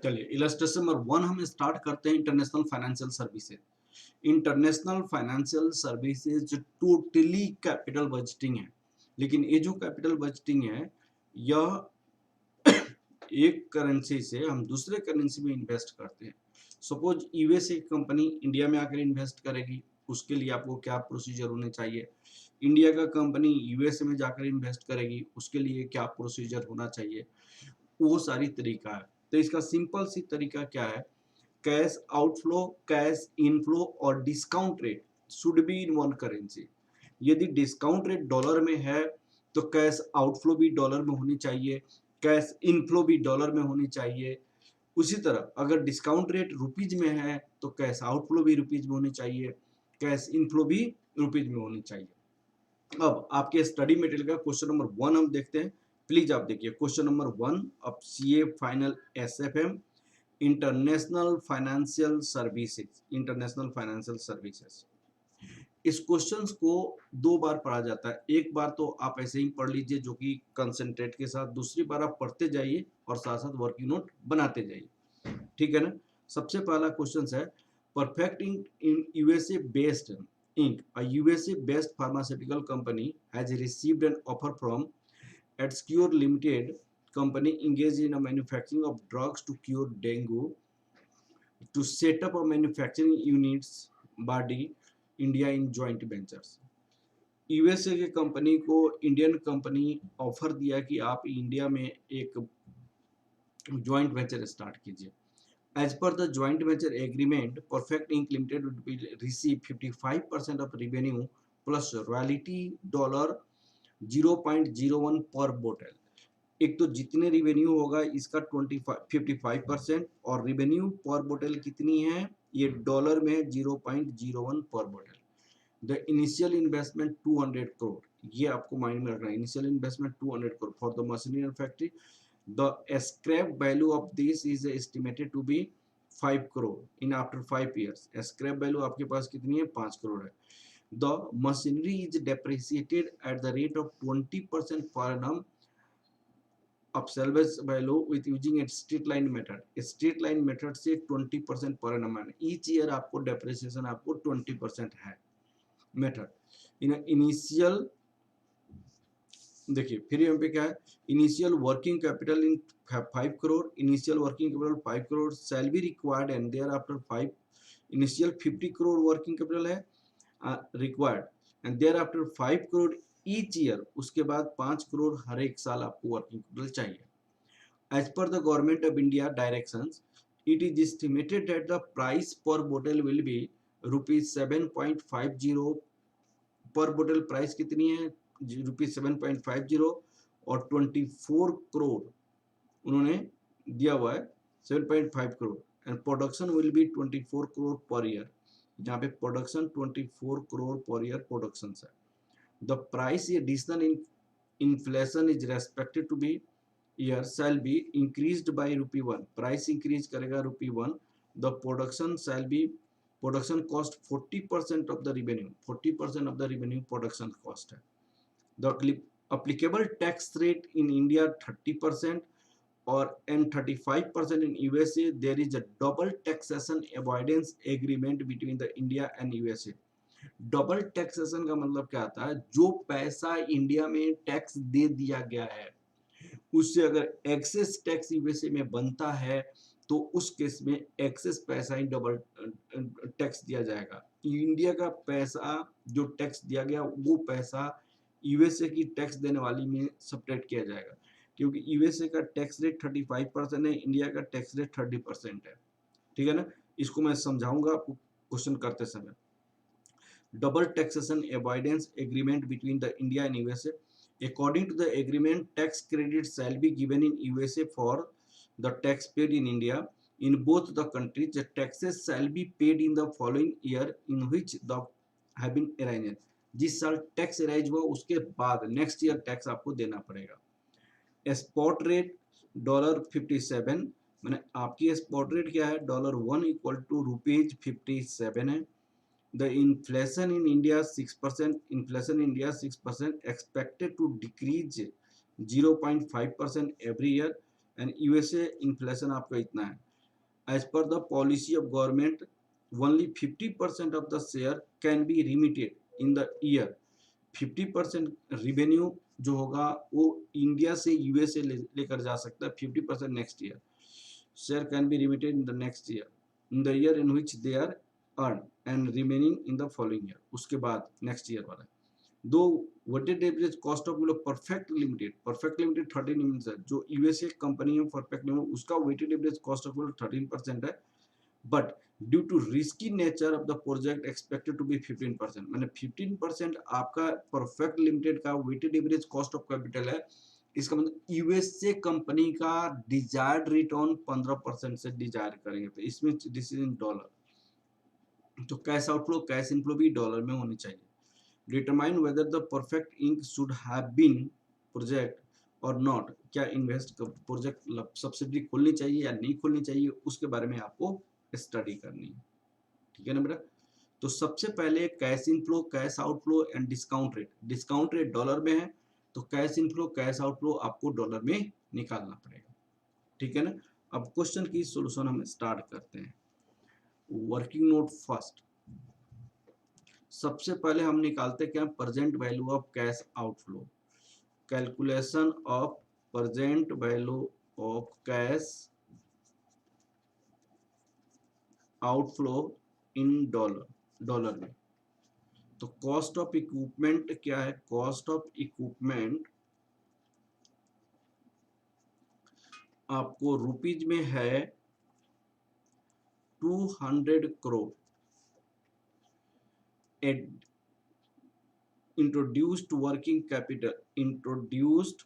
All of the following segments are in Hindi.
चलिए इलस्ट्रेशन नंबर 1 हम स्टार्ट करते हैं international financial services. International financial services totally capital budgeting है, लेकिन ये जो कैपिटल बजटिंग है यह एक करेंसी से हम दूसरे करेंसी में इन्वेस्ट करते हैं। सपोज यूएसए कंपनी इंडिया में आकर इन्वेस्ट करेगी, उसके लिए आपको क्या प्रोसीजर होने चाहिए। इंडिया का कंपनी यूएसए में जाकर इन्वेस्ट करेगी, उसके लिए क्या प्रोसीजर होना चाहिए, वो सारी तरीका है। तो इसका सिंपल सी तरीका क्या है, कैश आउटफ्लो, कैश इनफ्लो और discount rate should be in one currency. यदि डिस्काउंट रेट डॉलर में है तो कैश आउटफ्लो भी डॉलर में होनी चाहिए, कैश इनफ्लो भी डॉलर में होनी चाहिए। उसी तरह अगर डिस्काउंट रेट रुपीज में है तो कैश आउटफ्लो भी रुपीज में होनी चाहिए, कैश इनफ्लो भी रुपीज में होनी चाहिए। अब आपके स्टडी मटेरियल का क्वेश्चन नंबर 1 हम देखते हैं। प्लीज आप देखिए क्वेश्चन नंबर 1 अब CA final SFM international financial services, international financial services. इस क्वेश्चंस को 2 बार पढ़ा जाता है। एक बार तो आप ऐसे ही पढ़ लीजिए जो कि कंसंट्रेट के साथ, दूसरी बार आप पढ़ते जाइए और साथ साथ वर्किंग नोट बनाते जाइए, ठीक है ना। सबसे पहला क्वेश्चन है, perfect Inc in USA based Inc, a USA based pharmaceutical company has received an offer from Edscure Limited company engaged in a manufacturing of drugs to cure dengue to set up a manufacturing units body India in joint ventures। USA के कंपनी को इंडियन कंपनी ऑफर दिया कि आप इंडिया में एक जॉइंट वेंचर स्टार्ट कीजिए। As per the joint venture agreement, Perfect Inc. Limited would be receive 55% of revenue plus royalty $0.01 per bottle। एक तो जितने रिवेन्यू होगा इसका 55% और रिवेन्यू पर बोतल कितनी है, ये डॉलर में 0.01 पर बोतल। द इनिशियल इन्वेस्टमेंट 200 करोड़, ये आपको माइंड में रखना है। Initial investment 200 crore for the machinery and factory. The scrap value of this is estimated to be 5 crore in after 5 years. Scrap value आपके पास कितनी है, 5 करोड़ है। The machinery is depreciated at the rate of 20% per annum of salvage value with using a straight line method। Straight line method से 20% पर annum है, ईच ईयर आपको डेप्रिसिएशन आपको 20% है मेथड। इन इनिशियल देखिए फिर यहाँ पे क्या है, initial working capital in 5 crore, initial working capital 5 crore shall be required and there after 5 initial 50 crore working capital है required and there after 5 crore each year, उसके बाद 5 करोड़ हर एक साल आपको वर्किंग कैपिटल चाहिए। As per the government of India directions, it is estimated that the price per bottle will be rupees 7.50 पर बोतल। प्राइस कितनी है, रुपीज 7.50 और 24 करोड़ उन्होंने दिया हुआ है, 7.5 crore and production will be 24 crore per year. यहाँ पे production 24 crore per year production है। The price additional in inflation is respected to be year shall be increased by ₹1, price increase करेगा ₹1। The production shall be production cost 40% of the revenue, 40% of the revenue production cost है। The applicable tax rate in India 30% or and 35% in USA। There is a double taxation avoidance agreement between the India and USA। Double taxation का मतलब क्या आता है, जो पैसा इंडिया में टैक्स दे दिया गया है उससे अगर एक्सेस टैक्स यूएसए में बनता है तो उस केस में एक्सेस पैसा ही डबल टैक्स दिया जाएगा। इंडिया का पैसा जो टैक्स दिया गया वो पैसा यूएसए की टैक्स देने वाली में सपरेट किया जाएगा, क्योंकि यूएसए का टैक्स रेट 35% है, इंडिया का टैक्स रेट 30% है, ठीक है ना। इसको मैं समझाऊंगा आपको क्वेश्चन करते समय। double taxation avoidance agreement between the India and USA। According to the agreement, tax credits shall be given in USA for the tax paid in India। In both the countries, the taxes shall be paid in the following year in which the have been arranged। जिस साल टैक्स अराइज हुआ उसके बाद नेक्स्ट ईयर टैक्स आपको देना पड़ेगा। स्पॉट रेट $57, मैंने आपकी स्पॉट रेट क्या है, $1 इक्वल टू ₹57 है। The inflation in India 6%, inflation in India 6%, expected to decrease 0.5% every year and USA inflation आपका इतना है। As per the policy of government, only 50% of the share can be remitted in the year. 50% revenue जो होगा वो इंडिया से यूएसए लेकर जा सकता है, 50% next year. Share can be remitted in the next year, in the year in which they are earned, and remaining in the following year. उसके बाद नेक्स्ट ईयर वाला. दो weighted average cost of perfect limited, perfect limited 13 है, जो यूएसए कंपनी है परफेक्ट लिमिटेड, उसका वेटेड एवरेज कॉस्ट ऑफ 13% है. But due to risky nature of the project expected to be 15%. मैंने 15% आपका परफेक्ट लिमिटेड का weighted average cost of capital है. इसका मतलब यूएसए कंपनी का डिजायर्ड रिटर्न 15% से डिजायर करेंगे. तो इसमें दिस इज इन डॉलर. तो कैश आउटफ्लो कैश इनफ्लो भी डॉलर में होनी चाहिए. Determine whether the perfect Inc should have been project और नॉट. क्या इन्वेस्ट प्रोजेक्ट सब्सिडी खोलनी चाहिए या नहीं खोलनी चाहिए, उसके बारे में आपको स्टडी करनी है. ठीक है ना बेटा. तो सबसे पहले cash inflow, cash outflow and discount rate. Discount rate dollar में है तो कैश इनफ्लो कैश आउटफ्लो आपको डॉलर में निकालना पड़ेगा. ठीक है ना. अब क्वेश्चन की सॉल्यूशन हम स्टार्ट करते हैं. Working node first. सबसे पहले हम निकालते क्या, present value of cash outflow. Calculation of present value of cash outflow in dollar में. तो कॉस्ट ऑफ इक्विपमेंट क्या है, कॉस्ट ऑफ इक्विपमेंट आपको रुपीज में है 200 crore. Introduced working capital, introduced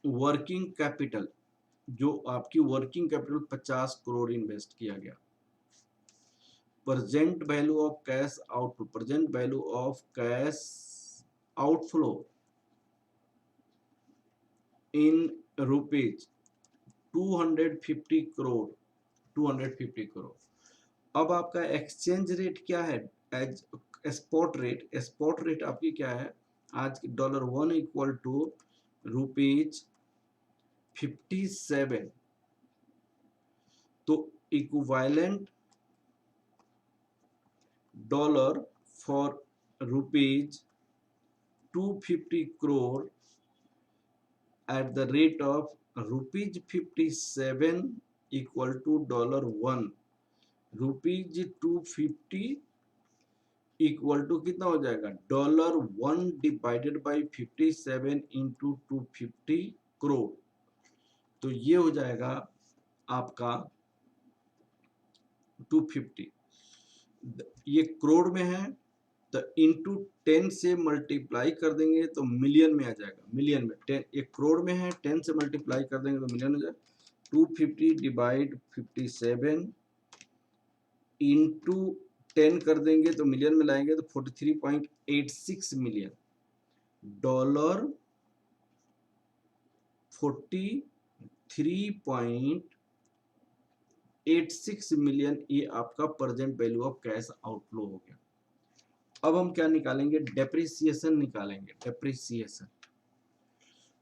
working capital, जो आपकी वर्किंग कैपिटल 50 करोड़ इन्वेस्ट किया गया. Present value of cash outflow, present value of cash outflow in rupees 250 crore, 250 crore. अब आपका एक्सचेंज रेट क्या है, as spot rate. Spot rate आपकी क्या है आज की, $1 इक्वल टू रुपीज 57. तो equivalent dollar for rupees 250 crore at the rate of rupees 57 equal to $1. Rupees 250 equal to कितना हो जाएगा, $1 डिवाइडेड बाई 57 इंटू 250 करोड़. तो ये हो जाएगा आपका 250. ये करोड़ में है तो इंटू 10 से मल्टीप्लाई कर देंगे तो मिलियन में आ जाएगा. मिलियन में 10, एक करोड़ में है 10 से मल्टीप्लाई कर देंगे तो मिलियन हो जाएगा. 250 डिवाइड 57 इंटू 10 कर देंगे तो मिलियन में लाएंगे तो 43.86 मिलियन. $43.86 मिलियन. ये आपका present value of cash outflow हो गया. अब हम क्या निकालेंगे, डेप्रिसिएशन निकालेंगे. Depreciation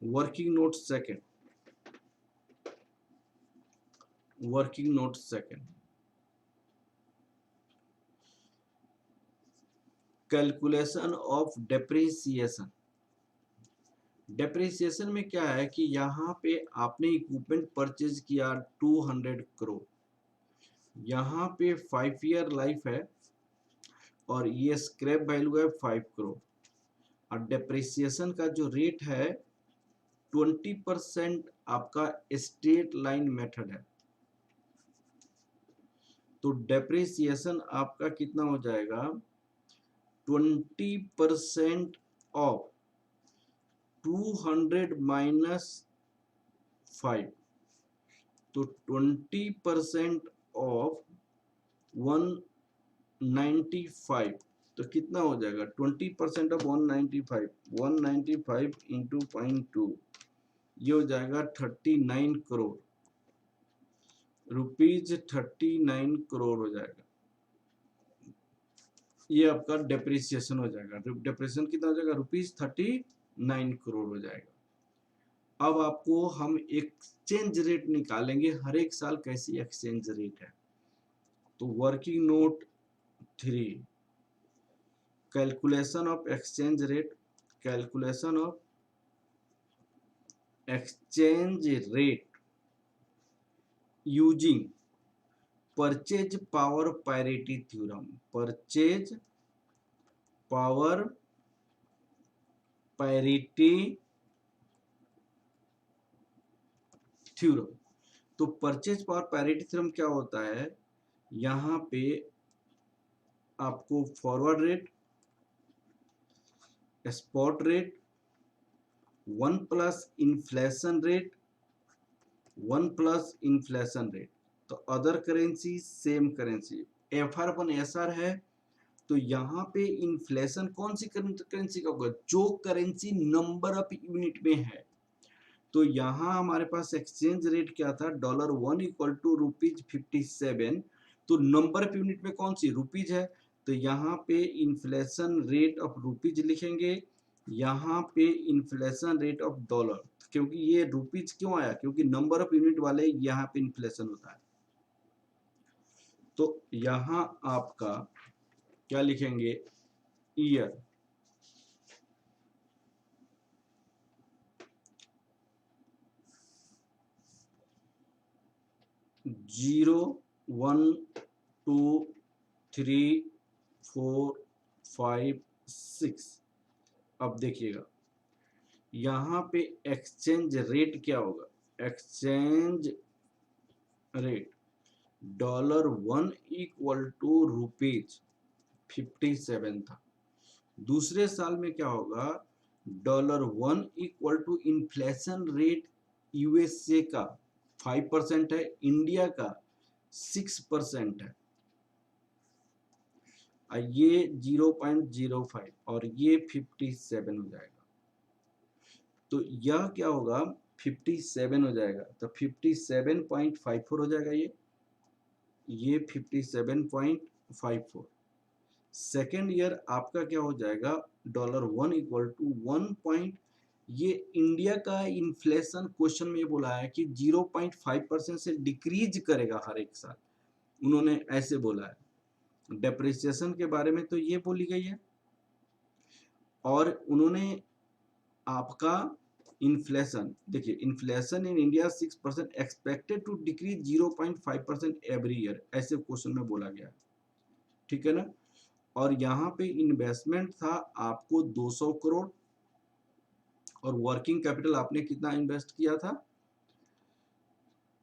working note second, working note second. Calculation of depreciation. Depreciation में क्या है कि यहाँ पे आपने इक्विपमेंट परचेज किया 200 करोड़. यहाँ पे 5 ईयर लाइफ है और ये स्क्रैप वैल्यू है 5 करोड़. और डेप्रिसिएशन का जो रेट है 20% आपका स्ट्रेट लाइन मेथड है. तो डेप्रिसिएशन आपका कितना हो जाएगा, 20% ऑफ 200 माइनस 5. तो 20% ऑफ 195. तो कितना हो जाएगा, 20% ऑफ 195 इंटू 0.2, ये हो जाएगा 39 करोड़. रुपीज 39 करोड़ हो जाएगा. ये आपका डेप्रिसिएशन हो जाएगा. डेप्रिसिएशन कितना हो जाएगा, रुपीज 39 करोड़ हो जाएगा. अब आपको हम एक्सचेंज रेट निकालेंगे, हर एक साल कैसी एक्सचेंज रेट है। तो working note 3, calculation of exchange rate, calculation of exchange rate using purchase power parity theorem, purchase power parity theorem. तो परचेज पावर पैरिटी थ्योरम क्या होता है, यहाँ पे आपको forward rate, spot rate, 1 plus inflation rate, 1 plus inflation rate, तो other currency same currency, F R upon S R है। तो यहाँ पे इन्फ्लेशन कौन सी करेंसी का होगा, जो करेंसी नंबर ऑफ यूनिट में है। तो यहाँ हमारे पास एक्सचेंज रेट क्या था, $1 इक्वल टू ₹57। तो नंबर ऑफ यूनिट में कौन सी रुपीज है, तो यहाँ पे इन्फ्लेशन रेट ऑफ रुपीज लिखेंगे, यहाँ पे इन्फ्लेशन रेट ऑफ डॉलर, क्योंकि ये रुपीज क्यों आया, क्योंकि नंबर ऑफ यूनिट वाले यहाँ पे इन्फ्लेशन होता है। तो यहाँ आपका क्या लिखेंगे, ईयर, जीरो, 1, 2, 3, 4, 5, 6। अब देखिएगा यहाँ पे एक्सचेंज रेट क्या होगा, एक्सचेंज रेट $1 इक्वल टू ₹57 था। दूसरे साल में क्या होगा, $1 equal to inflation rate USA का 5% है, इंडिया का 6% है, ये 0.05 और ये 57 हो जाएगा। तो यह क्या होगा, 57 हो जाएगा, तो 57.54 हो जाएगा ये 57.54। सेकेंड ईयर आपका क्या हो जाएगा, $1 इक्वल टू 1 ये इंडिया का इन्फ्लेशन क्वेश्चन में बोला है कि 0.5% से डिक्रीज करेगा हर एक साल, उन्होंने ऐसे बोला है। डेप्रिसिएशन के बारे में तो ये बोली गई है, और उन्होंने आपका इन्फ्लेशन देखिए, inflation in India 6% expected to decrease 0.5% every year, ऐसे क्वेश्चन में बोला गया है, ठीक है ना। और यहाँ पे इन्वेस्टमेंट था आपको 200 करोड़, और वर्किंग कैपिटल आपने कितना इन्वेस्ट किया था,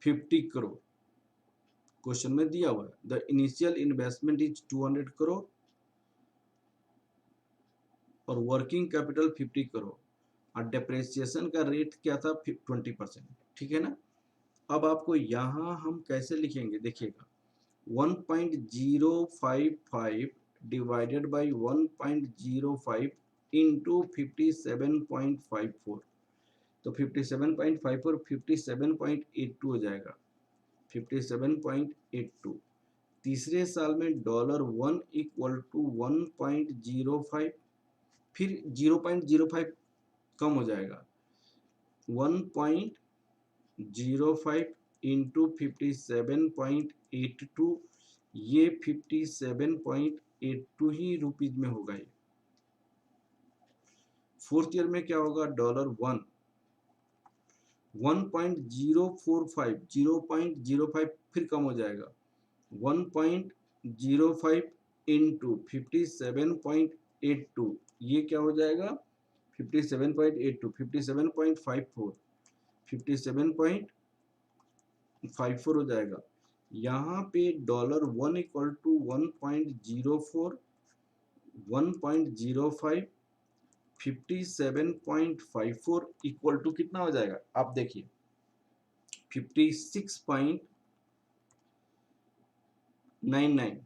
50 करोड़, क्वेश्चन में दिया हुआ है। The initial investment is 200 crore और वर्किंग कैपिटल 50 करोड़, और डेप्रिसिएशन का रेट क्या था, 20%, ठीक है ना। अब आपको यहाँ हम कैसे लिखेंगे, देखिएगा 1.055 डिवाइडेड बाई 1.05 इंटू 57.54, तो 57.54 57.82 हो जाएगा, 57.82। तीसरे साल में $1 इक्वल टू 1.05, फिर 0.05 कम हो जाएगा, 1.05 इंटू 57.82, ये 57.82 ही रुपीज में होगा ये। फोर्थ ईयर में क्या होगा, $1.045 0.05 फिर कम हो जाएगा, 1.05 इंटू 57.82, ये क्या हो जाएगा, 57.82, 57.54, 57.54 हो जाएगा। यहाँ पे $1 इक्वल टू 1.04, 1.05, 57.54 इक्वल टू कितना हो जाएगा, आप देखिए 56.99,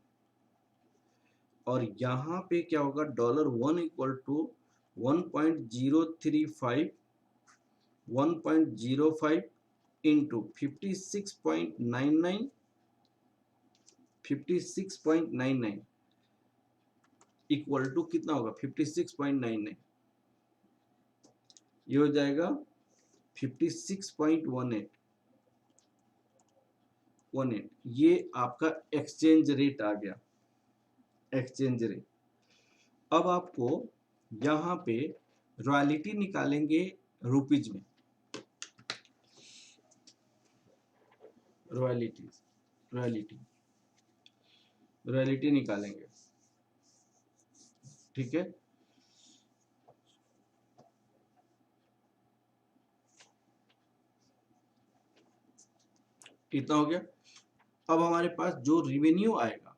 और यहाँ पे क्या होगा, $1 equal to 1.035, 1.05 into 56.99, 56.99 equal to कितना होगा, 56.99, ये हो जाएगा 56.18 ये आपका एक्सचेंज रेट आ गया, एक्सचेंज रेट। अब आपको यहाँ पे रॉयल्टी निकालेंगे रुपीज में, रॉयल्टी रॉयल्टी रॉयल्टी निकालेंगे, ठीक है। कितना हो गया? अब हमारे पास जो रिवेन्यू आएगा,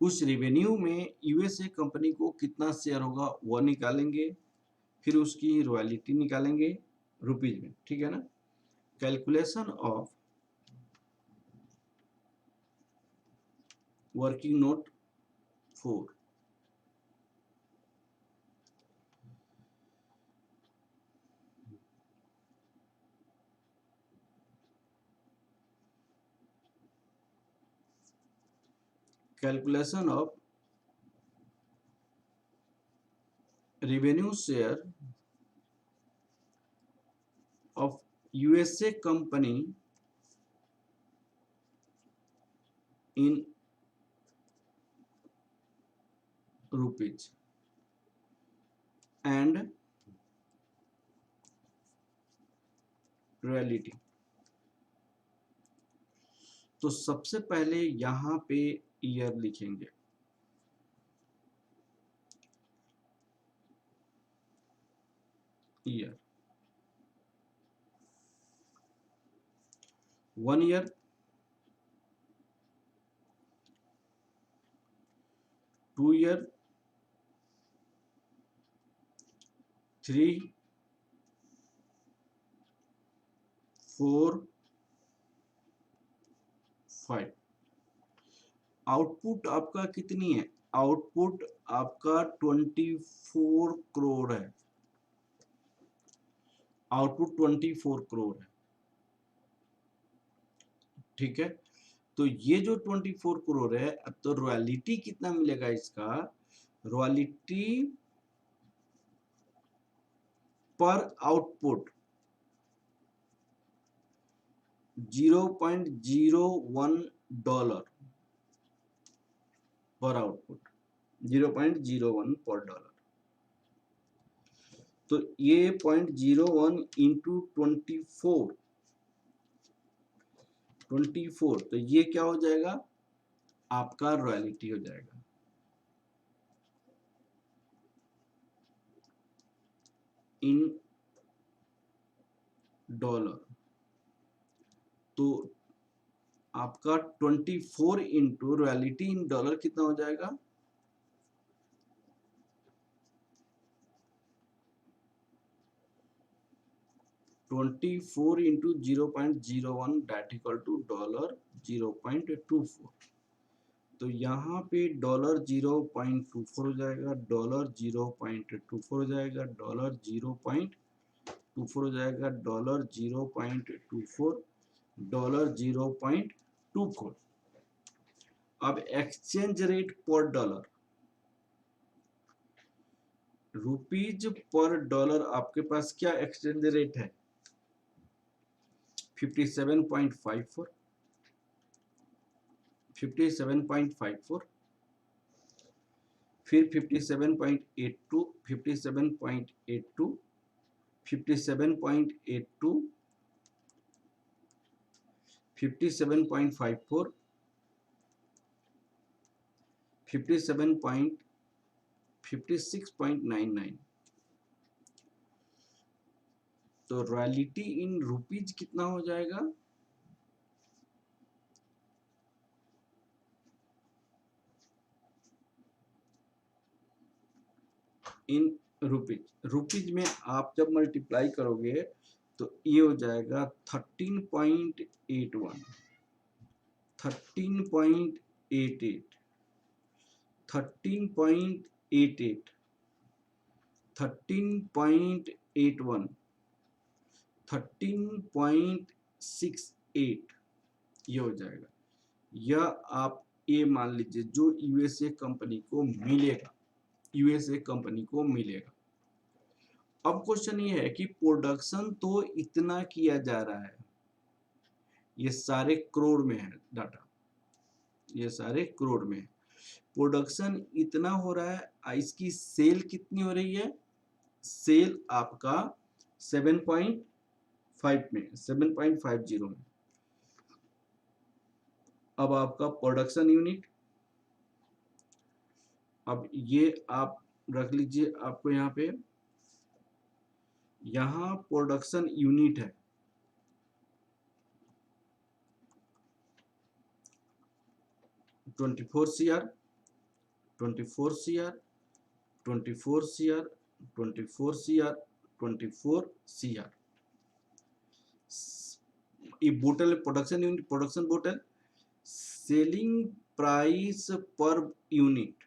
उस रिवेन्यू में यूएसए कंपनी को कितना शेयर होगा वो निकालेंगे, फिर उसकी रॉयल्टी निकालेंगे रुपीज में, ठीक है ना। Calculation of working note 4, calculation of revenue share of USA company in rupees and reality। तो सबसे पहले यहाँ पे ईयर लिखेंगे, ईयर 1 ईयर, 2 ईयर, 3, 4, 5। आउटपुट आपका कितनी है? आउटपुट आपका 24 करोड़ है, आउटपुट 24 करोड़ है, ठीक है। तो ये जो 24 करोड़ है, अब तो रॉयल्टी कितना मिलेगा इसका? रॉयल्टी पर आउटपुट 0.01 डॉलर पर आउटपुट, 0.01 पर डॉलर। तो ये 0.01 इंटू 24, तो ये क्या हो जाएगा? आपका रॉयल्टी हो जाएगा। इन डॉलर तो आपका 24 इंटू रॉयल्टी इन डॉलर कितना हो जाएगा? 24 into 0.01 that equal to dollar 0.24। तो यहाँ पे डॉलर 0.24 हो जाएगा, डॉलर 0.24 हो जाएगा, डॉलर 0.24 हो जाएगा, डॉलर 0.24, डॉलर 0.24। अब एक्सचेंज रेट पर डॉलर, रुपीज पर डॉलर आपके पास क्या एक्सचेंज रेट है? 57.54, 57.54, फिर 57.82, 57.82, 57.82, 57.54, 56.99। तो रॉयल्टी इन रुपीज कितना हो जाएगा? इन रुपीज में आप जब मल्टीप्लाई करोगे तो ये हो जाएगा 13.81, 13.88, 13.88, 13.81, 13.68 ये हो जाएगा। यह आप ये मान लीजिए जो यूएसए कंपनी को मिलेगा, यूएसए कंपनी को मिलेगा। अब क्वेश्चन ये है कि प्रोडक्शन तो इतना किया जा रहा है, ये सारे करोड़ में है डाटा, ये सारे करोड़ में है, प्रोडक्शन इतना हो रहा है, इसकी सेल कितनी हो रही है, सेल आपका 7.5 में, 7.50 में। अब आपका प्रोडक्शन यूनिट, अब ये आप रख लीजिए, आपको यहाँ पे, यहाँ प्रोडक्शन यूनिट है 24 CR, 24 CR, 24 CR, 24 CR, 24 CR। ये बोतल प्रोडक्शन यूनिट, प्रोडक्शन बोतल, सेलिंग प्राइस पर यूनिट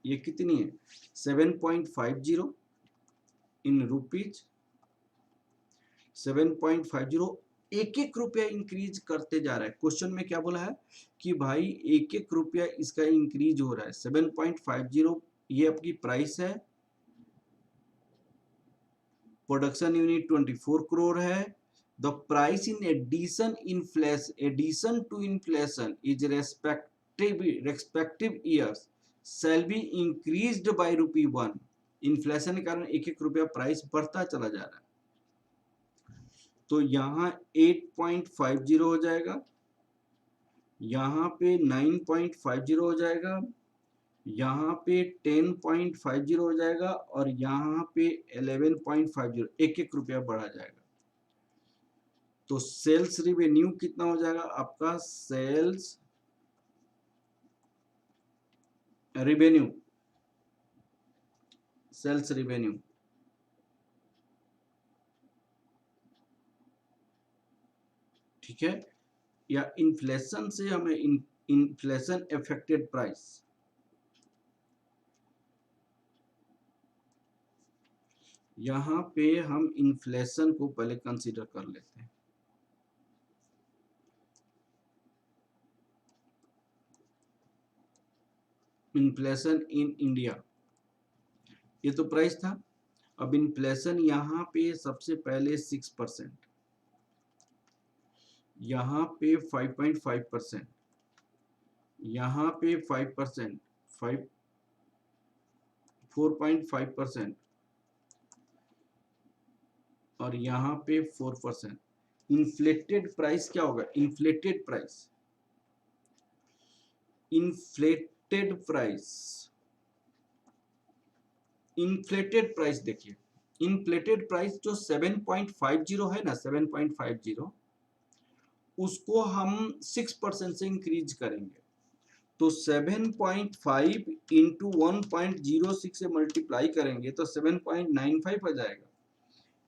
ये कितनी है, 7.50 इन रुपीज, 7.50, एक एक रुपया इंक्रीज करते जा रहा है। क्वेश्चन में क्या बोला है कि भाई एक एक रुपया इसका इंक्रीज हो रहा है, 7.50 ये आपकी प्राइस है, प्रोडक्शन यूनिट 24 करोड़ है, the price in addition to inflation is respective years shall be increased by ₹1। Inflation के कारण एक एक रुपया प्राइस बढ़ता चला जा रहा है, तो यहाँ 8.50 हो जाएगा, यहाँ पे 9.50 हो जाएगा, यहाँ पे 10.50 हो जाएगा, और यहाँ पे 11.50, एक एक रुपया बढ़ा जाएगा। तो सेल्स रिवेन्यू कितना हो जाएगा आपका, सेल्स रिवेन्यू, सेल्स रिवेन्यू ठीक है, या इन्फ्लेशन से हमें इन्फ्लेशन अफेक्टेड प्राइस, यहाँ पे हम इन्फ्लेशन को पहले कंसीडर कर लेते हैं। इन्फ्लेशन इन इंडिया, ये तो प्राइस था। अब इन्फ्लेशन यहाँ पे सबसे पहले 6%, यहाँ पे 5.5%, यहाँ पे 5%, 4.5%, और यहाँ पे 4%। इन्फ्लेटेड प्राइस क्या होगा, inflated price, inflated price, inflated price देखिए, इन्फ्लेटेड प्राइस जो 7.50 है ना, 7.50 उसको हम 6% से इंक्रीज करेंगे, तो 7.5 इंटू 1.06 से मल्टीप्लाई करेंगे तो 7.95 आ जाएगा।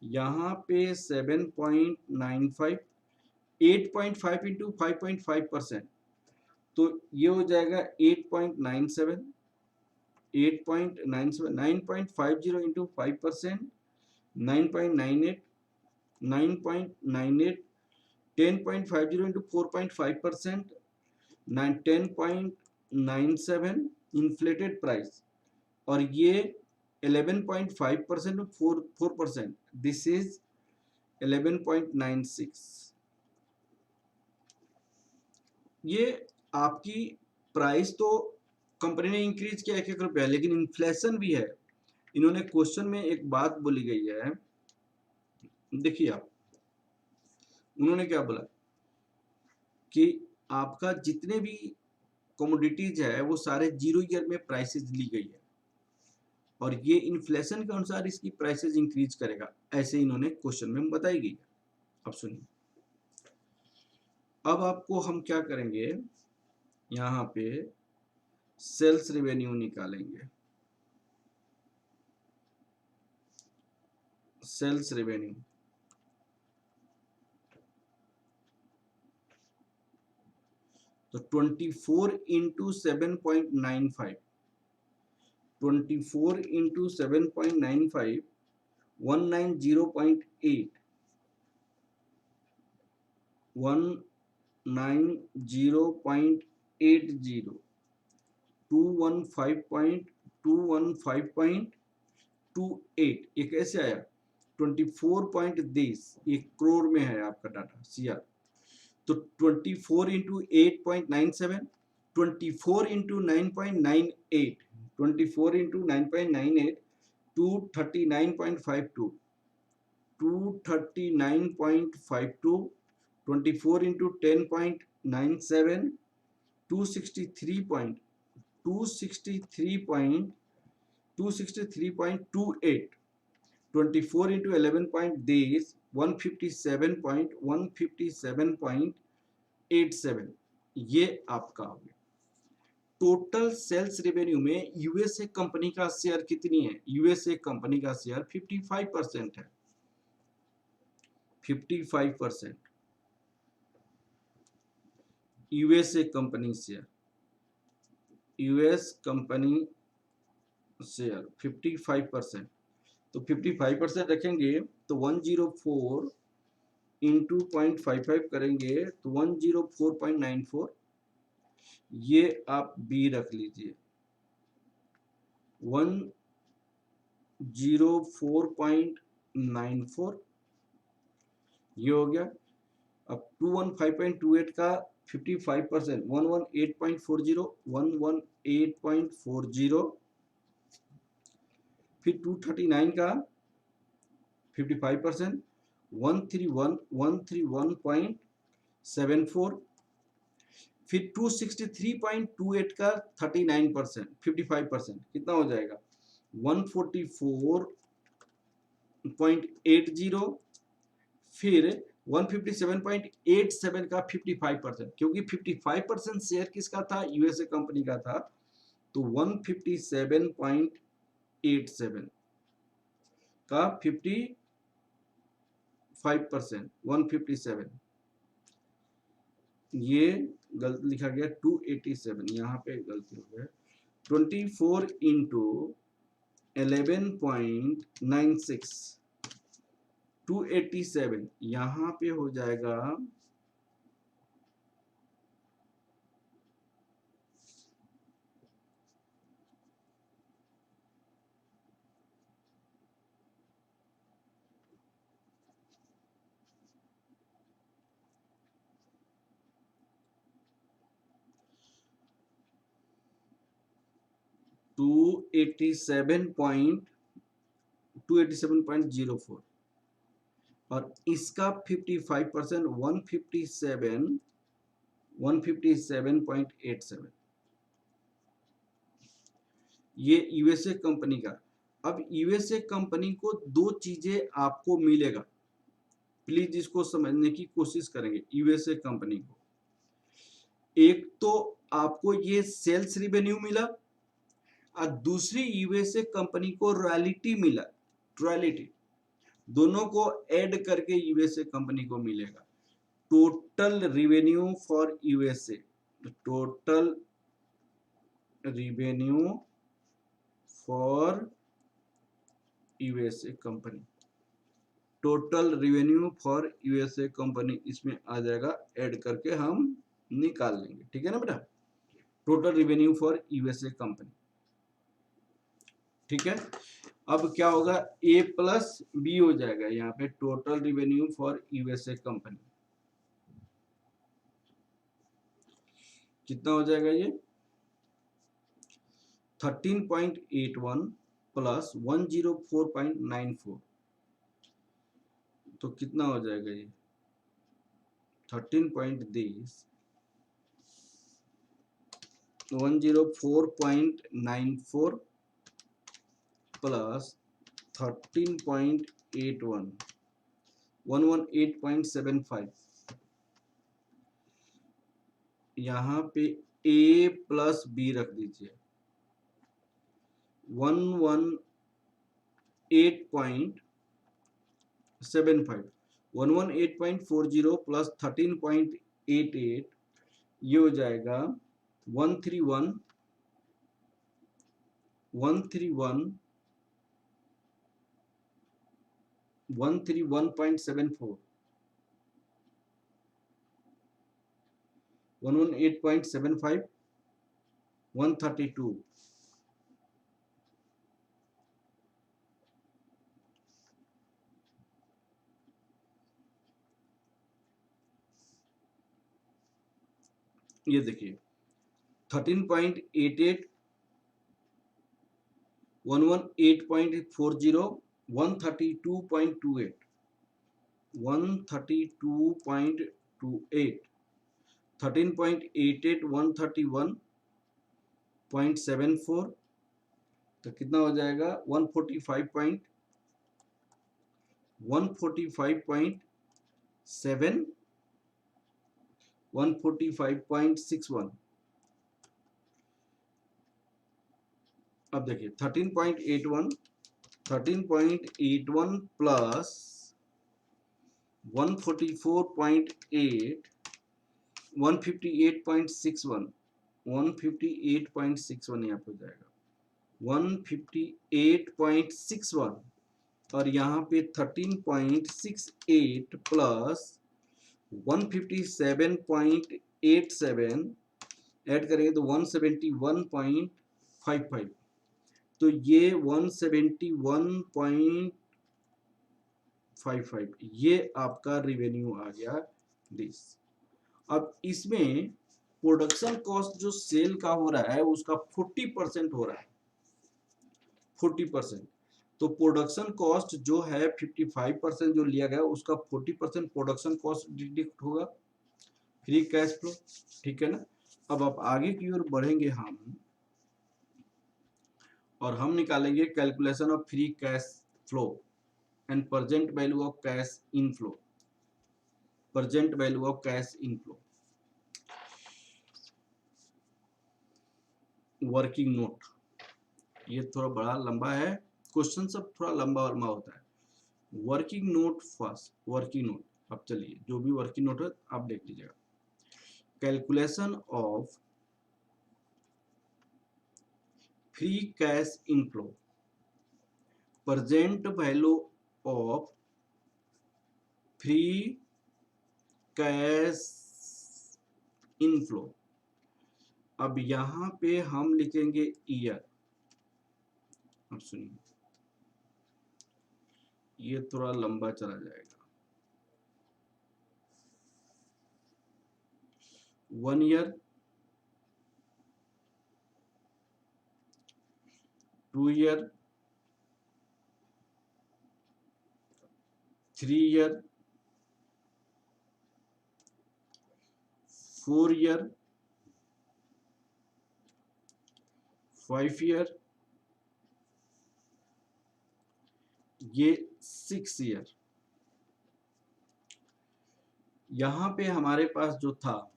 यहाँ पे 7.95, 8.5 इंटू 5.5%, तो ये हो जाएगा 8.97, 8.97, 9.50 इंटू 5%, 9.98, 9.98, 10.50 इंटू 4.5%, 10.97 इन्फ्लेटेड प्राइस, और ये 11.5% में 4%, दिस इज 11.96। ये आपकी प्राइस तो कंपनी ने इंक्रीज किया एक एक रुपया, लेकिन इन्फ्लेशन भी है। इन्होंने क्वेश्चन में एक बात बोली गई है, देखिए आप, उन्होंने क्या बोला कि आपका जितने भी कमोडिटीज है वो सारे 0 ईयर में प्राइसेस ली गई है, और ये इन्फ्लेशन के अनुसार इसकी प्राइसेस इंक्रीज करेगा, ऐसे इन्होंने क्वेश्चन में बताई गई है। अब सुनिए, अब आपको हम क्या करेंगे, यहाँ पे सेल्स रेवेन्यू निकालेंगे, सेल्स रेवेन्यू, तो 24 इंटू 7.95, 24 इंटू 7.95, 190.8, 190.80, 215.215.2 24.28 ये कैसे आया 24.10 ये करोड़ में है आपका डाटा सीआर तो 24 into 8.97 24 into 9.98 24 into 9.98 239.52 239.52 24 into 10.97 263.28 24 into 11 point days 157.157.87 ये आपका हो गया टोटल सेल्स रेवेन्यू में यूएसए कंपनी का शेयर कितनी है यूएसए कंपनी का शेयर 55% है 55% USA company share US company share 55% तो 55% रखेंगे तो 104 इंटू 0.55 करेंगे तो 104.94 ये आप बी रख लीजिए 104.94 ये हो गया अब 215.28 का 55% 118.40 118.40 फिर 239 का 55% 131.74 फिर 263.28 का 39% 55% कितना हो जाएगा 144.80 फिर 157.87 का 55% क्योंकि 55% शेयर किसका था यूएसए कंपनी का था तो 157.87 का 55% 157 ये गलत लिखा गया 287 यहाँ पे गलती हो गया 24 इंटू 11.96 287 यहाँ पे हो जाएगा 287.04 और इसका 55% 157.87 ये यूएसए कंपनी का अब यूएसए कंपनी को दो चीजें आपको मिलेगा प्लीज इसको समझने की कोशिश करेंगे यूएसए कंपनी को एक तो आपको ये सेल्स रिवेन्यू मिला और दूसरी यूएसए कंपनी को रॉयल्टी मिला रॉयल्टी दोनों को ऐड करके यूएसए कंपनी को मिलेगा total revenue for USA total revenue for USA company total revenue for USA company इसमें आ जाएगा ऐड करके हम निकाल लेंगे ठीक है ना बेटा total revenue for USA company ठीक है अब क्या होगा ए प्लस बी हो जाएगा यहाँ पे total revenue for USA company कितना हो जाएगा ये 13.81 प्लस 104.94 तो कितना हो जाएगा ये 104.94 प्लस 13.81 118.75 यहाँ पे ए प्लस बी रख दीजिए 118.75 118.40 प्लस 13.88 ये हो जाएगा 131 131.74 118.75 132 ये देखिए 13.88, 118.40, 132.28, 132.28, 13.88, 131.74, तो कितना हो जाएगा 145.7, 145.61। अब देखिए 13.81, 13.81 प्लस 144.8, 158.61, 158.61 यहाँ पे हो जाएगा 158.61, और यहाँ पे 13.68 प्लस 157.87 ऐड करेंगे तो 171.55, तो ये 171.55 ये आपका रिवेन्यू आ गया दिस। अब इसमें प्रोडक्शन कॉस्ट जो सेल का हो रहा है उसका 40% हो रहा है, 40%। तो प्रोडक्शन कॉस्ट जो है 55% जो लिया गया उसका 40% प्रोडक्शन कॉस्ट डिडक्ट होगा, फ्री कैश फ्लो, ठीक है ना। अब आप आगे की ओर बढ़ेंगे हम, और हम निकालेंगे calculation of free cash flow and present value of cash inflow, present value of cash inflow. Working note, ये थोड़ा बड़ा लंबा है, क्वेश्चन सब थोड़ा लंबा लंबा होता है। Working node first, working note, अब चलिए जो भी वर्किंग नोट है आप देख लीजिएगा। Calculation of free cash inflow, present value of free cash inflow. अब यहां पे हम लिखेंगे ईयर, अब सुनिए ये थोड़ा लंबा चला जाएगा। 1 year, 2 year, 3 year, 4 year, 5 year, ये 6 ईयर। यहां पे हमारे पास जो था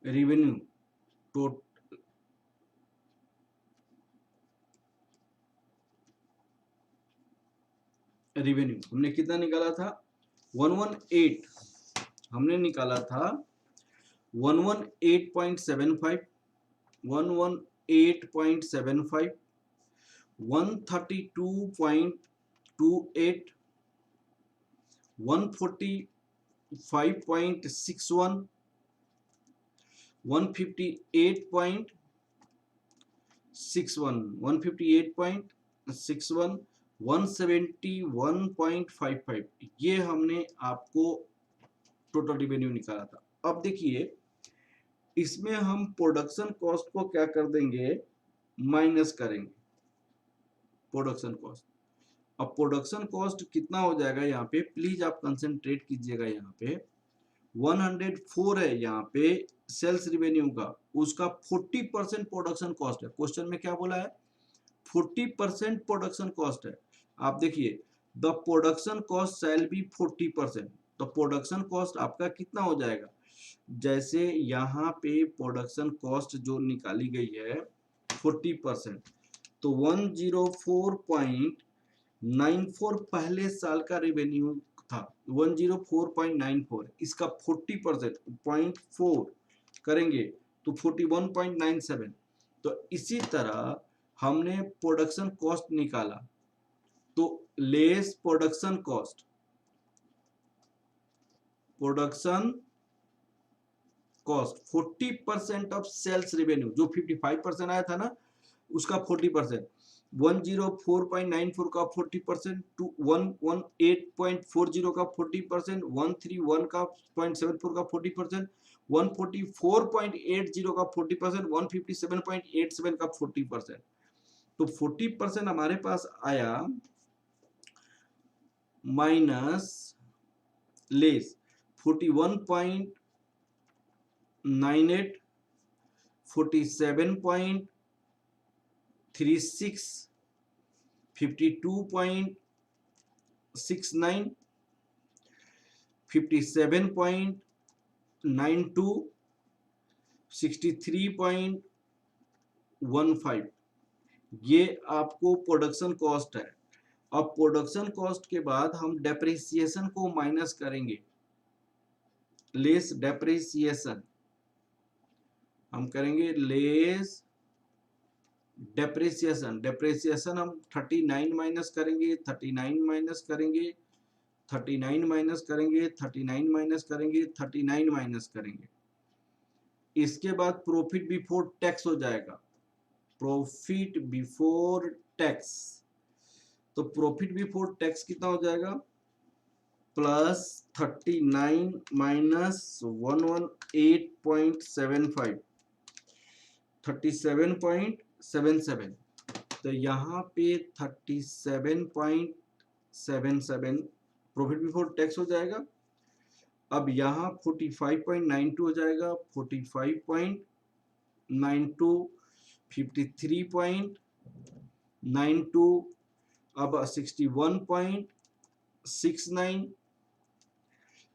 रेवेन्यू टोटल, रेवेन्यू हमने कितना निकाला था 118, हमने निकाला था 118.75, 118.75, 132.28, 145.61, 158.61, 158.61, 171.55, ये हमने आपको टोटल रेवेन्यू निकाला था। अब देखिए इसमें हम प्रोडक्शन कॉस्ट को क्या कर देंगे, माइनस करेंगे प्रोडक्शन कॉस्ट। अब प्रोडक्शन कॉस्ट कितना हो जाएगा यहाँ पे, प्लीज आप कंसेंट्रेट कीजिएगा, यहाँ पे 104 है यहाँ पे सेल्स रेवेन्यू का, उसका 40% प्रोडक्शन कॉस्ट है। क्वेश्चन में क्या बोला है 40% प्रोडक्शन कॉस्ट है। आप देखिए the production cost shall be 40%, तो प्रोडक्शन कॉस्ट आपका कितना हो जाएगा, जैसे यहाँ पे प्रोडक्शन कॉस्ट जो निकाली गई है 40%, तो 104.94 पहले साल का रेवेन्यू था, 104.94, इसका 40% 0.4 करेंगे तो 41.97। तो इसी तरह हमने प्रोडक्शन कॉस्ट निकाला, तो less production cost, production cost 40% of sales revenue, जो 55% आया था ना उसका 40%, 104.94 का 40%, 118.40 का 40%, 131 का 0.74 का 40%, 144.80 का 40%, 157.87 का 40%। तो 40% हमारे पास आया माइनस लेस 41.98, 47.36, 52.69, 57.92, 63.15। ये आपको प्रोडक्शन कॉस्ट है। अब प्रोडक्शन कॉस्ट के बाद हम डेप्रिसिएशन को माइनस करेंगे, लेस डेप्रिसिएशन हम करेंगे, लेस डेप्रिसिएशन। डेप्रिसिएशन हम 39 माइनस करेंगे, 39 माइनस करेंगे, 39 माइनस करेंगे, 39 माइनस करेंगे, 39 माइनस करेंगे। इसके बाद प्रॉफिट बिफोर टैक्स हो जाएगा, प्रॉफिट बिफोर टैक्स। तो प्रॉफिट बिफोर टैक्स कितना हो जाएगा, प्लस 39 माइनस 118.75, 37.77। तो यहाँ पे 37.77 प्रॉफिट बिफोर टैक्स हो जाएगा। अब यहाँ 45.92 हो जाएगा, 45.92, 53.92, अब 61.69,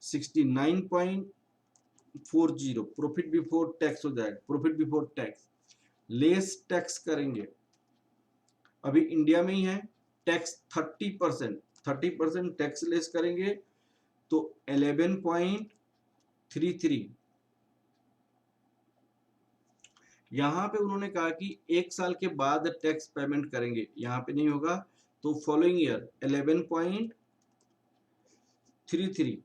69.40 प्रॉफिट बिफोर टैक्स हो जाएगा। Profit before tax less tax करेंगे, अभी इंडिया में ही है, टैक्स 30%, 30% टैक्स लेस करेंगे तो 11.33। यहाँ पे उन्होंने कहा कि 1 साल के बाद टैक्स पेमेंट करेंगे, यहाँ पे नहीं होगा, तो फॉलोइंग ईयर 11.33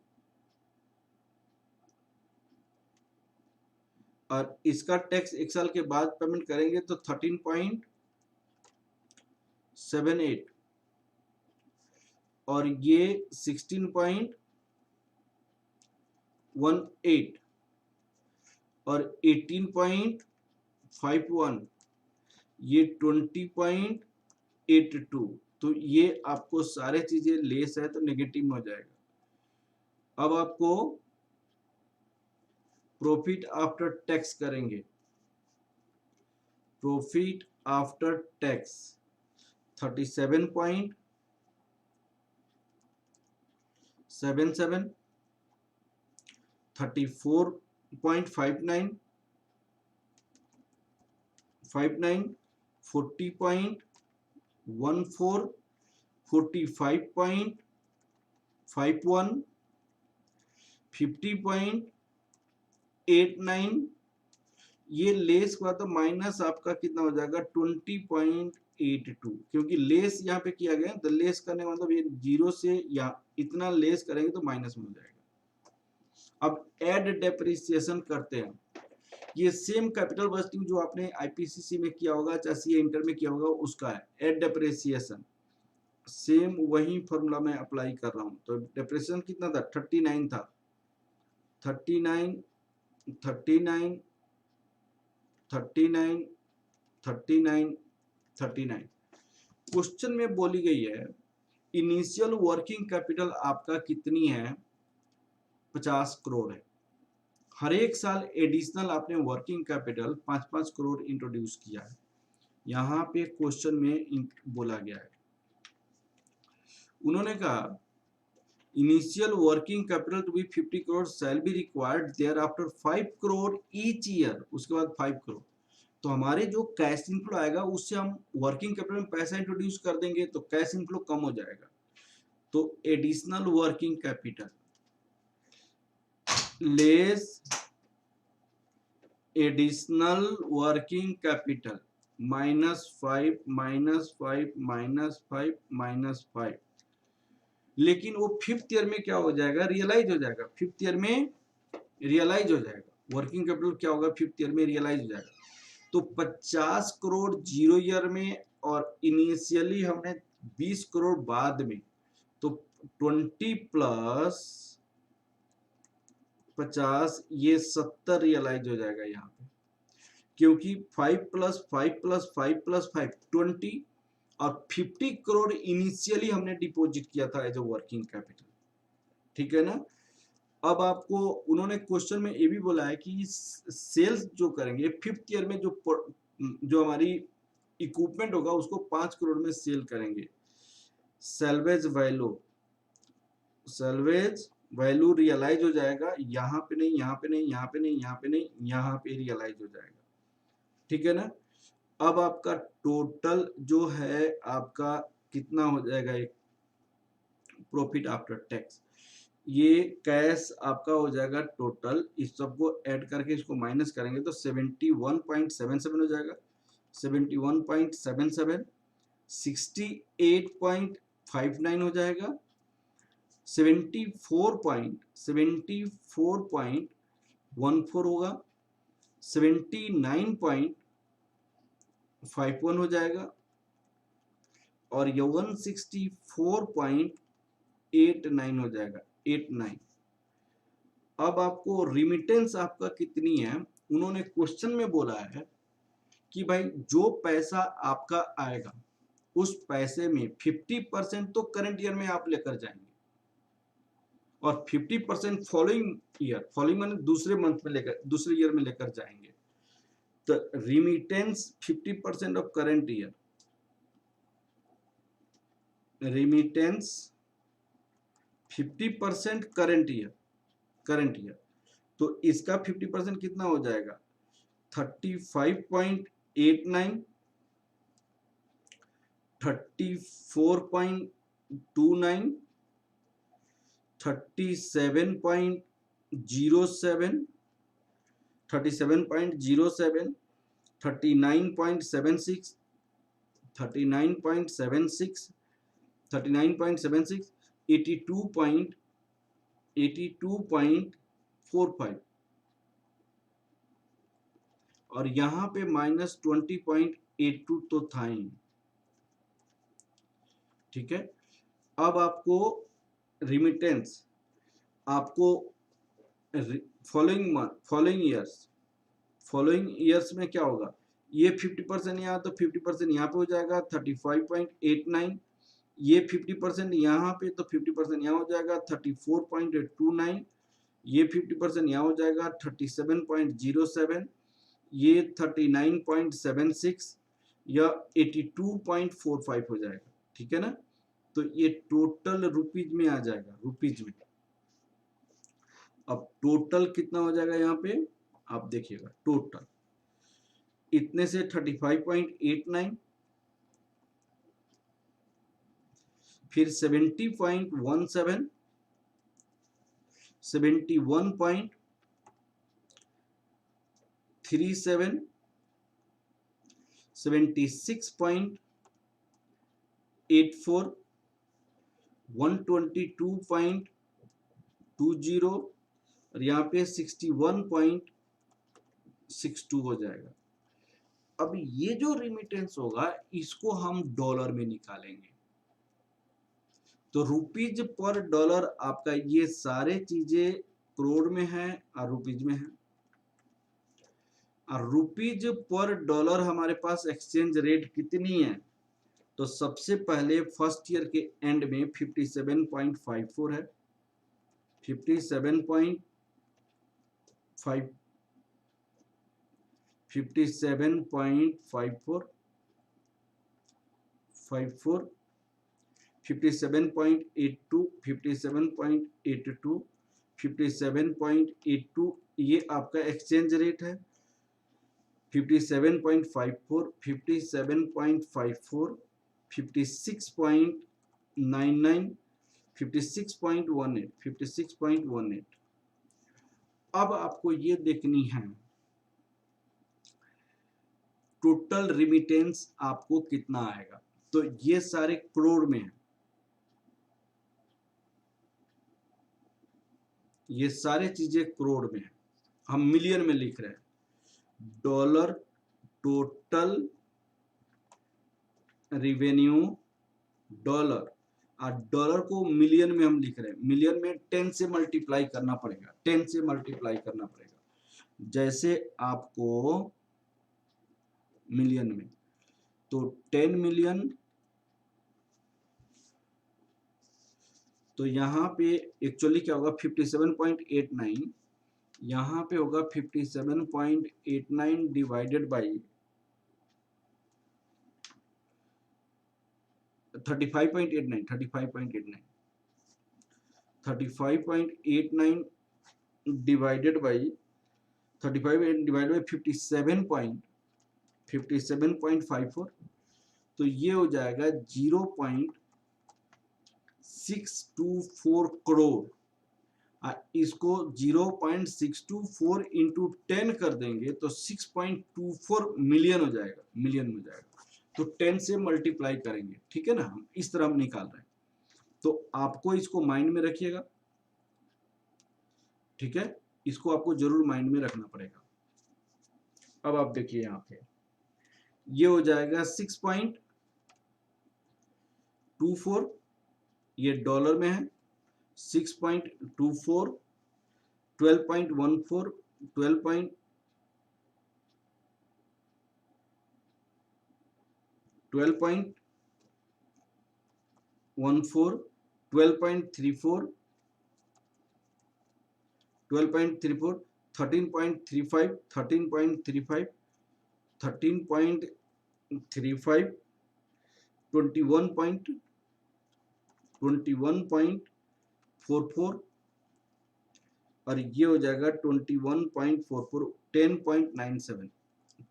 और इसका टैक्स 1 साल के बाद पेमेंट करेंगे तो 13.78 और ये 16.18 और 18.51, ये 20.82। तो ये आपको सारे चीजें लेस है तो नेगेटिव में हो जाएगा। अब आपको प्रॉफिट आफ्टर टैक्स करेंगे, प्रॉफिट आफ्टर टैक्स 37.77, 34.59, 40.14, 45.51, 50.89, ये लेस हुआ तो माइनस आपका कितना हो जाएगा 20.82, क्योंकि लेस यहाँ पे किया गया तो लेस करने का मतलब ये 0 से या इतना लेस करेंगे तो माइनस में हो जाएगा। अब एड डेप्रिसिएशन करते हैं, ये सेम कैपिटल बजटिंग जो आपने आईपीसीसी में किया होगा चाहे सीए इंटर में किया होगा उसका है, एड डेप्रिसिएशन सेम वही फॉर्मूला में अप्लाई कर रहा हूं। तो डेप्रिसिएशन कितना था, 39 था, 39, 39, 39, 39, 39। क्वेश्चन में बोली गई है इनिशियल वर्किंग कैपिटल आपका कितनी है, 50 करोड़ है। हर एक साल एडिशनल आपने वर्किंग कैपिटल 5-5 करोड़ इंट्रोड्यूस किया है, यहाँ पे क्वेश्चन में बोला गया है। उन्होंने कहा initial working capital to be 50 crore shall be required there after 5 crore each year, उसके बाद 5 करोड़। तो हमारे जो कैश इनफ्लो आएगा उससे हम वर्किंग कैपिटल में पैसा इंट्रोड्यूस कर देंगे तो कैश इनफ्लो कम हो जाएगा। तो additional working capital less additional working capital -5, -5, -5, -5। लेकिन वो 5th ईयर में क्या हो जाएगा, रियलाइज हो जाएगा। 5th ईयर में रियलाइज हो जाएगा, वर्किंग कैपिटल क्या होगा 5th ईयर में रियलाइज हो जाएगा। तो 50 करोड़ 0 ईयर में और इनिशियली हमने 20 करोड़ बाद में, तो 20 प्लस 50 ये 70 रियलाइज हो जाएगा यहाँ पे, क्योंकि 5 प्लस 5 प्लस 5 प्लस 5 20 और 50 करोड़ इनिशियली हमने डिपॉजिट किया था एज अ वर्किंग कैपिटल, ठीक है ना। अब आपको उन्होंने क्वेश्चन में ये भी बोला है कि सेल्स जो करेंगे 5th ईयर में, जो हमारी इक्विपमेंट होगा उसको 5 करोड़ में सेल करेंगे। सैल्वेज वैल्यू रियलाइज हो जाएगा, यहाँ पे नहीं, यहाँ पे नहीं, यहाँ पे नहीं, यहाँ पे नहीं, यहाँ पे रियलाइज हो जाएगा, ठीक है ना। अब आपका टोटल जो है आपका कितना हो जाएगा, एक प्रॉफिट आफ्टर टैक्स, ये कैश आपका हो जाएगा टोटल, इस सबको ऐड करके इसको माइनस करेंगे तो 71.77 हो जाएगा, 71.77, 68.59 हो जाएगा, 74.14 होगा, 79.51 हो जाएगा, और ये 164.89 हो जाएगा, 89। अब आपको रिमिटेंस आपका कितनी है, उन्होंने क्वेश्चन में बोला है कि भाई जो पैसा आपका आएगा उस पैसे में 50% तो करंट ईयर में आप लेकर जाएंगे और 50% फॉलोइंग माने दूसरे मंथ में लेकर, दूसरे ईयर में लेकर जाएंगे। तो remittance 50% of current year, remittance 50% current year, तो इसका 50% कितना हो जाएगा, 35.89, 34.29, 37.07, 37.07, 39.76, 39.76, 39.76, 82.45, और यहाँ पे -20.82 तो था ही, ठीक है। अब आपको रिमिटेंस, आपको फॉलोइंग ईयर्स में क्या होगा, ये 50% यहाँ, तो 50% यहाँ पे हो जाएगा 35.89, ये 50% यहाँ पे, तो 50% यहाँ हो जाएगा 34.29, ये 50% यहाँ हो जाएगा 37.07, ये 39.76 या 82.45 हो जाएगा, ठीक है ना। तो ये टोटल रुपीज में आ जाएगा, रुपीज में। अब टोटल कितना हो जाएगा यहाँ पे, आप देखिएगा टोटल इतने से 35.89, फिर 70.17, 71.37, 76.84, 122.20 और यहाँ पे 61.62 हो जाएगा। अब ये जो रिमिटेंस होगा इसको हम डॉलर में निकालेंगे, तो रुपीज पर डॉलर आपका, ये सारे चीजें करोड़ में है और रुपीज में है, और रुपीज पर डॉलर हमारे पास एक्सचेंज रेट कितनी है, तो सबसे पहले फर्स्ट ईयर के एंड में 57.54 है, 57.54, 57.54, 57.82, 57.82, 57.82 ये आपका एक्सचेंज रेट है, 57.54, 57.54, 56.99, 56.18, 56.18। अब आपको ये देखनी है टोटल रिमिटेंस आपको कितना आएगा, तो ये सारे करोड़ में है, ये सारे चीजें करोड़ में है, हम मिलियन में लिख रहे हैं। डॉलर टोटल रेवेन्यू डॉलर, और डॉलर को मिलियन में हम लिख रहे हैं, मिलियन में 10 से मल्टीप्लाई करना पड़ेगा, 10 से मल्टीप्लाई करना पड़ेगा। जैसे आपको मिलियन में, तो 10 मिलियन, तो यहाँ पे एक्चुअली क्या होगा 57.89, यहाँ पे होगा 57.89 divided by 35.89, 35.89, 35.89 divided by 35 divided by 57.54, तो ये हो जाएगा 0.624 करोड़। इसको 0.624 इंटू 10 कर देंगे तो 6.24 मिलियन हो जाएगा, मिलियन में जाएगा, तो 10 से मल्टीप्लाई करेंगे, ठीक है ना, हम इस तरह हम निकाल रहे हैं। तो आपको इसको माइंड में रखिएगा, ठीक है, इसको आपको जरूर माइंड में रखना पड़ेगा। अब आप देखिए यहाँ पे ये हो जाएगा 6.24, ये डॉलर में है, 6.24, 12.14, 12.14, 12.34, 12.34, 13.35, 13.35, 13.35, 21.44, और ये हो जाएगा 21.44, 10.97,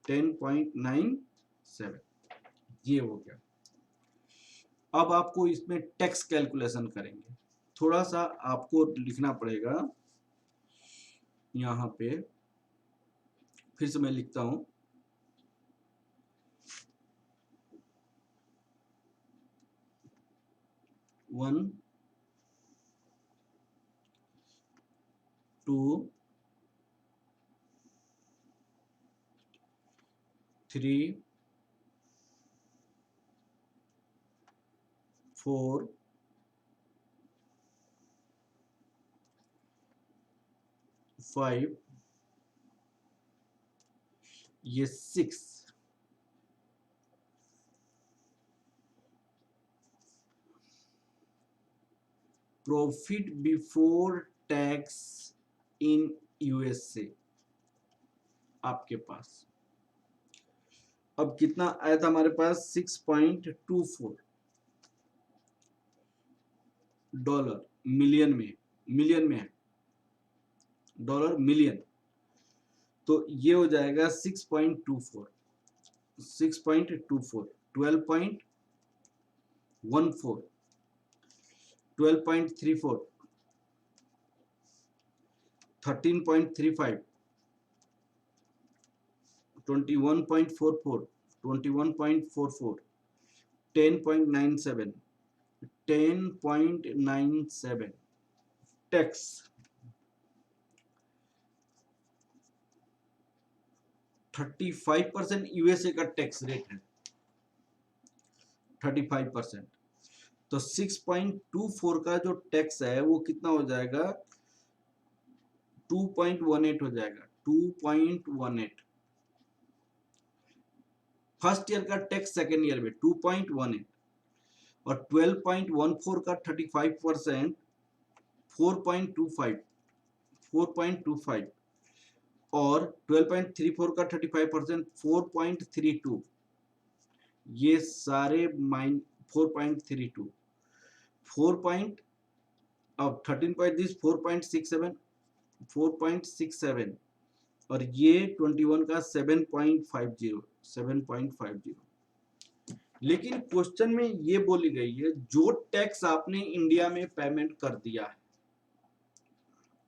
10.97, ये हो गया। अब आपको इसमें टैक्स कैलकुलेशन करेंगे, थोड़ा सा आपको लिखना पड़ेगा यहाँ पे, फिर से मैं लिखता हूं, वन, टू, थ्री, 4, 5, ये 6, profit before tax in USA आपके पास अब कितना आया था हमारे पास 6.24 डॉलर, मिलियन में, मिलियन में है डॉलर मिलियन, तो ये हो जाएगा 6.24, 6.24, 12.14, 12.34, 13.35, 21.44, 21.44, 10.97, 10.97 टैक्स। 35% यूएसए का टैक्स रेट है, 35%, तो 6.24 का जो टैक्स है वो कितना हो जाएगा 2.18 हो जाएगा, 2.18। फर्स्ट ईयर का टैक्स सेकेंड ईयर में 2.18, और 12.14 का 35%, 4.25, 4.25, और 12.34 का 35%, 4.32, ये सारे माइन 4.32, 4. अब 13.this 4.67, 4.67, और ये 21 का 7.50, 7.50। लेकिन क्वेश्चन में ये बोली गई है जो टैक्स आपने इंडिया में पेमेंट कर दिया है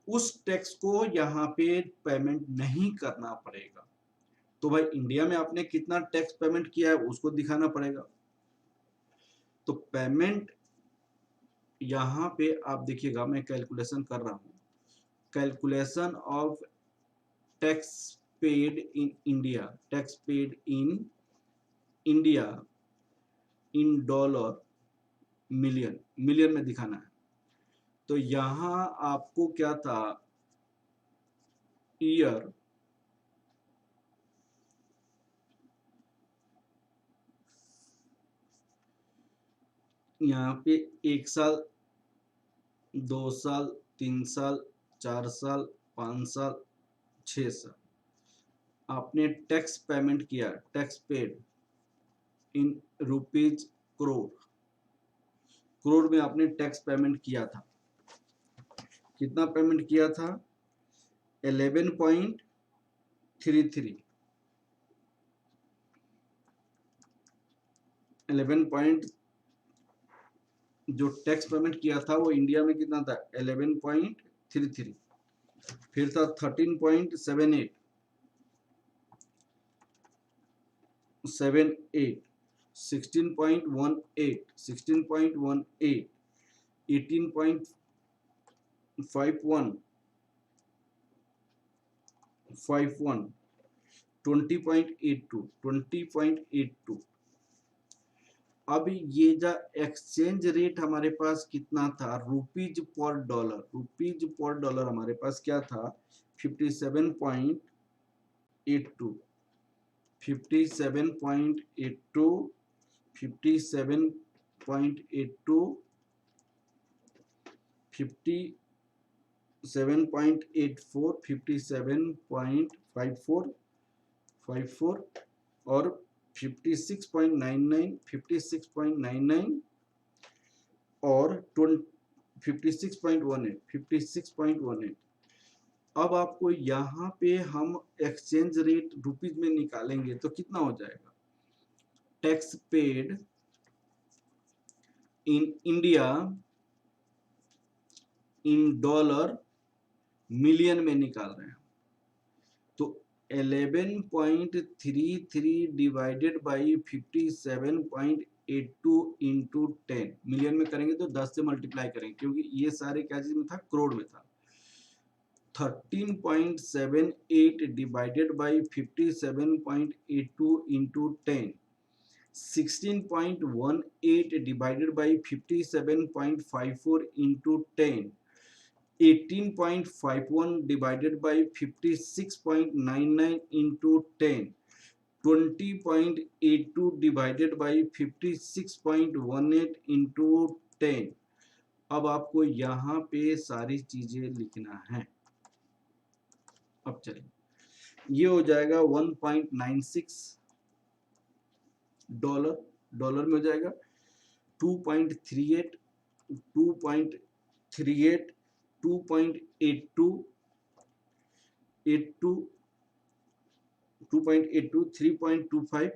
उस टैक्स को यहाँ पे पेमेंट नहीं करना पड़ेगा। तो भाई इंडिया में आपने कितना टैक्स पेमेंट किया है उसको दिखाना पड़ेगा। तो पेमेंट यहाँ पे आप देखिएगा, मैं कैलकुलेशन कर रहा हूँ, calculation of tax paid in India, tax paid in India in dollar million, million में दिखाना है। तो यहां आपको क्या था, ईयर, यहाँ पे 1 साल, 2 साल, 3 साल, 4 साल, 5 साल, 6 साल आपने टैक्स पेमेंट किया, tax paid in rupees crore, crore में आपने टैक्स पेमेंट किया था। कितना पेमेंट किया था? 11.33, 11 जो टैक्स पेमेंट किया था वो इंडिया में कितना था? 11.33। फिर था 13.78, 16.18, 16.18, 18.51, 20.82, 20.82। अब ये जो एक्सचेंज रेट हमारे पास कितना था, rupees per dollar, rupees per dollar हमारे पास क्या था? 57.82, 57.82, 57.82, 57.84, 57.54, 54 और 56.99, 56.99 और 56.18, 56.18। अब आपको यहाँ पे हम एक्सचेंज रेट रुपीज में निकालेंगे तो कितना हो जाएगा? Tax paid in India in dollar million में निकाल रहे हैं, तो 11.33 डिवाइडेड बाई 57.82 इंटू 10, मिलियन में करेंगे तो 10 से मल्टीप्लाई करेंगे क्योंकि ये सारे क्या चीज में था? करोड़ में था। 13.78 divided by 57.82 into 10, 16.18 divided by 57.54 into 10, 18.51 divided by 56.99 into 10, 20.82 divided by 56.18 into 10। अब आपको यहाँ पे सारी चीजें लिखना है। अब चलिए, ये हो जाएगा 1.96 डॉलर, डॉलर में हो जाएगा 2.38, 2.38, 2.82, 82, 2.82, 3.25,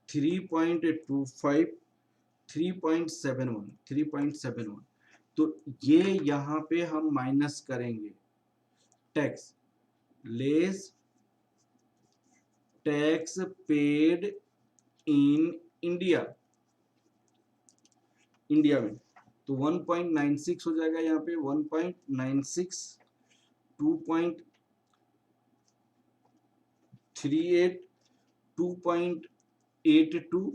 3.25, 3.71, 3.71। तो ये यहाँ पे हम माइनस करेंगे tax, less tax paid in India, India में, तो 1.96 हो जाएगा यहाँ पे, 1.96, 2.38, 2.82,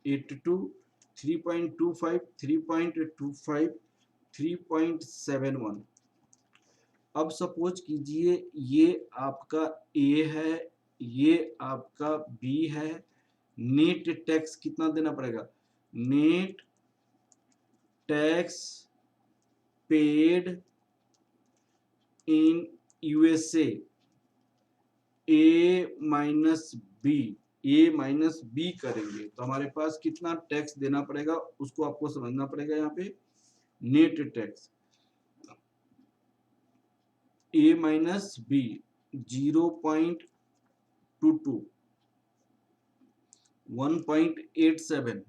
82, 3.25, 3.25, 3.71। अब सपोज कीजिए ये आपका ए है, ये आपका बी है, नेट टैक्स कितना देना पड़ेगा? Net tax paid in USA, A minus B, A minus B करेंगे तो हमारे पास कितना टैक्स देना पड़ेगा उसको आपको समझना पड़ेगा। यहाँ पे नेट टैक्स ए माइनस बी 0.22, 1.87,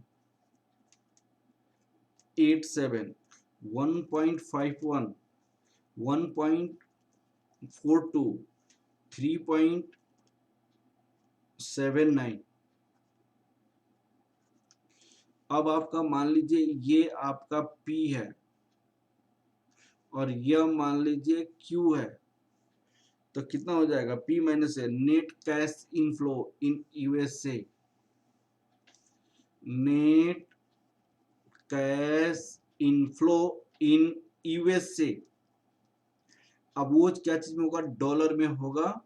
87, 1.51, 1.42, 3.79। अब आपका मान लीजिए ये आपका P है और यह मान लीजिए Q है, तो कितना हो जाएगा P minus A, net cash inflow in USA, net cash inflow in USA. अब वो क्या चीज में होगा, डॉलर में होगा,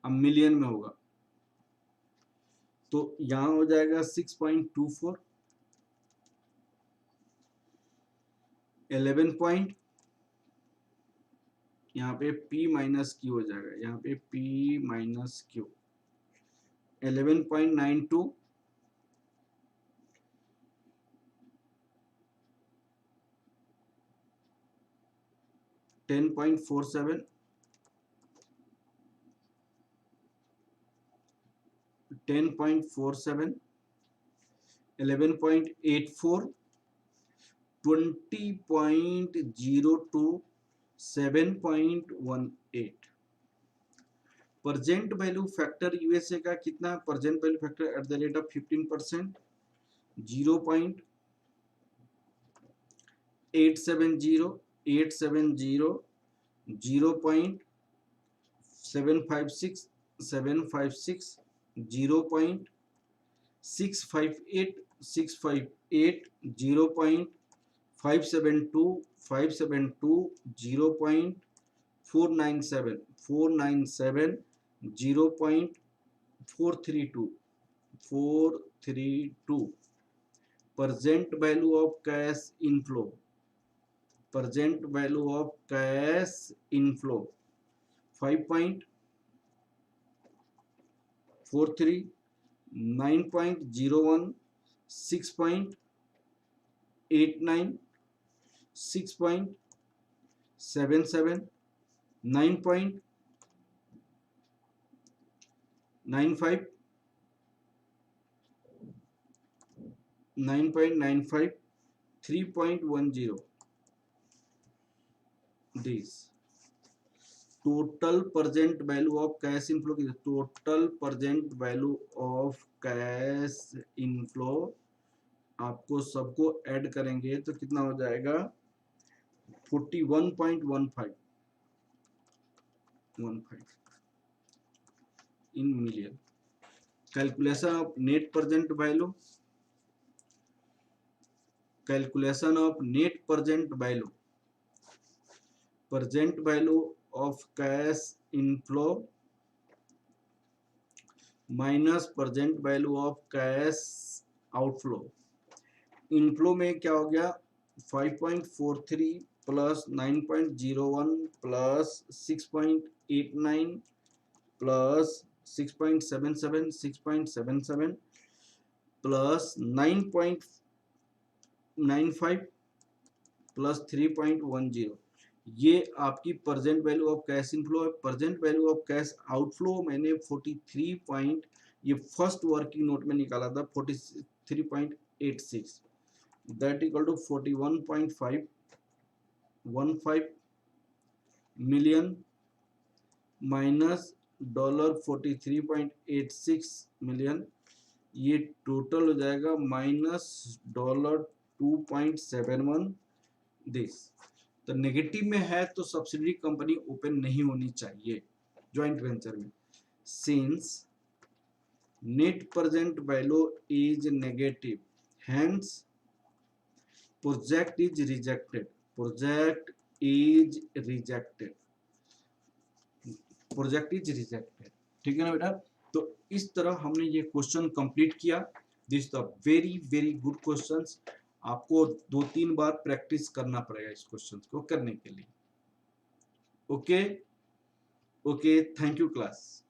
अब मिलियन में होगा। तो यहां हो जाएगा 6.24, 11 पॉइंट, यहाँ पे P माइनस क्यू हो जाएगा, यहाँ पे P minus Q 11.92, 10.47, 10.47, 11.84, 20.02, 7.18। Present value factor USA का कितना है, present value factor eight the rate of 15%, 0.870, 0.756, 756, 0.658, 658, 0.572, 572, 0.497, 497, 0.432, 432। present value of cash inflow, present value of cash inflow 5.43, 9.01, 6.89, 6.77, 9.95, 9.95, 3.10। This total present value of cash inflow की, total present value of cash inflow आपको सबको ऐड करेंगे तो कितना हो जाएगा 41.15 in million. Calculation of net present value, calculation of net present value, present value of cash inflow minus present value of cash outflow. Inflow में क्या हो गया 5.43 plus 9.01 plus 6.89 plus 6.77, 6.77 plus 9.95 plus 3.10। ये आपकी present value of cash inflow है। Present value of cash outflow मैंने 43 पॉइंट, ये फर्स्ट वर्किंग नोट में निकाला था 43.86, that equal to 41.515 million minus $43.86 million, ये टोटल हो जाएगा माइनस $2.71 दिस। तो नेगेटिव में है तो सब्सिडरी कंपनी ओपन नहीं होनी चाहिए ज्वाइंट वेंचर में। Since net present value is negative, hence project is rejected, project is rejected, project is rejected. ठीक है ना बेटा। तो इस तरह हमने ये क्वेश्चन कंप्लीट किया। This the very very good questions. आपको 2-3 बार प्रैक्टिस करना पड़ेगा इस क्वेश्चन को करने के लिए। Okay okay, thank you class.